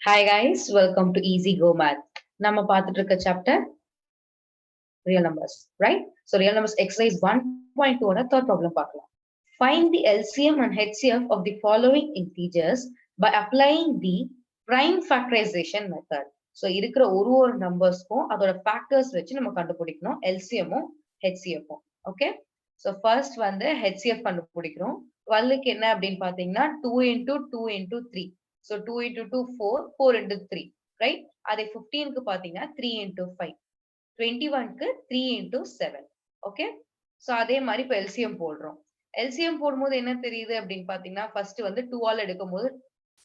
Hi guys, welcome to Easy Go Math. நம்ம பார்த்துட்டு இருக்க chapter real numbers, right? So real numbers exercise 1.2 ஓட third problem பார்க்கலாம். Find the LCM and HCF of the following integers by applying the prime factorization method. So இருக்கிற ஒரு நம்பர்ஸ்க்கும் அதோட factors வச்சு நம்ம கண்டுபிடிக்கணும் LCM-உம் HCF-உம். Okay? So first வந்து HCF கண்டுபிடிக்கிறோம். 12க்கு என்ன அப்படின்னு பார்த்தீங்கன்னா 2 into 2 into 3. So 2 into 2, 4, 4 into 3, right? அதே 15க்கு பாத்தீங்கன்னா 3 into 5. 21க்கு 3 into 7. Okay? So அதே மாதிரி இப்ப LCM போடுறோம். LCM போடும்போது என்ன தெரியுது அப்படின்னு பாத்தீங்கன்னா, first வந்து 2 ஆல் எடுக்கும்போது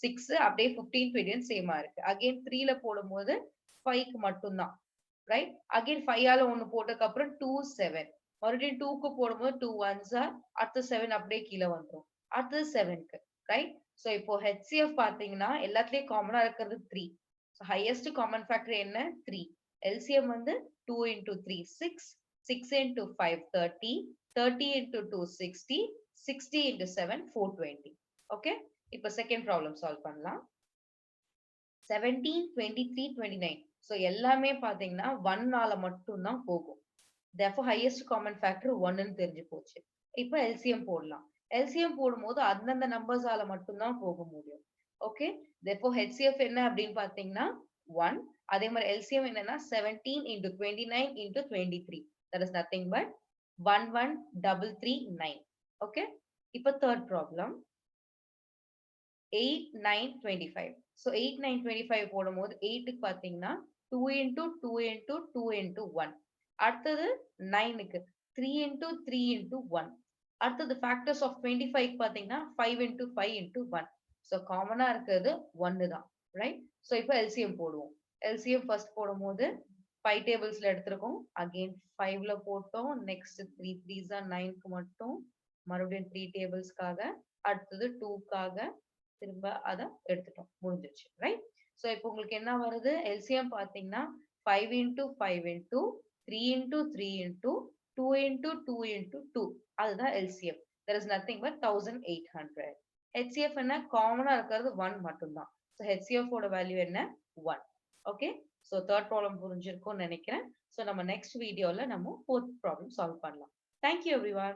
6, அப்படியே 15, 20 சேமா இருக்கு. அகைன் 3ல போடும்போது 5க்கு மட்டும்தான். ரைட்? அகைன் 5 ஆல ஒண்ணு போட்டதுக்கு அப்புறம் 2, 7. மறுபடியும் 2க்கு போடும்போது 2 ones are, அடுத்த 7 அப்படியே கீழே வந்துரும். அடுத்தது 7க்கு, ரைட்? So இப்போ HCF பாத்தீங்கன்னா எல்லாத்துலயும் காமனா இருக்கிறது 3. So highest common factor என்ன? 3. LCM வந்து 2 into 3 6, 6 into 5 30, 30 into 2 60, 60 into 7 420. Okay? இப்போ second problem solve பண்ணலாம். 17, 23, 29. So எல்லாமே பாத்தீங்கன்னா 1 ஆல மட்டும் தான் போகும். Therefore highest common factor 1 ன்னு தெரிஞ்சு போச்சு. இப்போ LCM போடலாம். LCM போடும்போது அந்தந்த நம்பர்ஸ் ஆல மட்டும் தான் போக முடியும். ஓகே? Therefore HCF என்ன அப்படின்னு பாத்தீங்கன்னா 1. அதே மாதிரி LCM என்னன்னா 17 into 29 into 23. That is nothing but 11339. Okay? இப்போ third problem. 8, 9, 25. So 8, 9, 25 போடும்போது 8க்கு பாத்தீங்கன்னா 2 into 2 into 2 into 1. அடுத்தது 9க்கு 3 into 3 into 1. அடுத்தது factors of 25 பாத்தீங்கன்னா 5 into 5 into 1. So காமனா இருக்கிறது 1 தான். Right? So இப்போ LCM போடுவோம். LCM first போடும்போது 5 tablesல எடுத்திருக்கோம். Again 5ல போட்டோம். Next 3 3s are 9க்கு மட்டும். மறுபடியும் 3 tablesக்காக. அடுத்தது 2க்காக. திரும்ப அத எடுத்துட்டோம். முடிஞ்சிருச்சு. ரைட்? சோ இப்போ உங்களுக்கு என்ன வருது? LCM பாத்தீங்கன்னா 5 into 5 into 3 into 3 into 2 into 2 into 2. அதுதான் LCM. There is nothing but 1800. HCF என்ன? காமனா இருக்கிறது 1 மட்டும்தான். So HCF ஓட வேல்யூ என்ன? 1. ஓகே? So third problem புரிஞ்சிருக்கும்னு நினைக்கிறேன். So நம்ம next வீடியோல நம்ம fourth problem solve பண்ணலாம். Thank you everyone.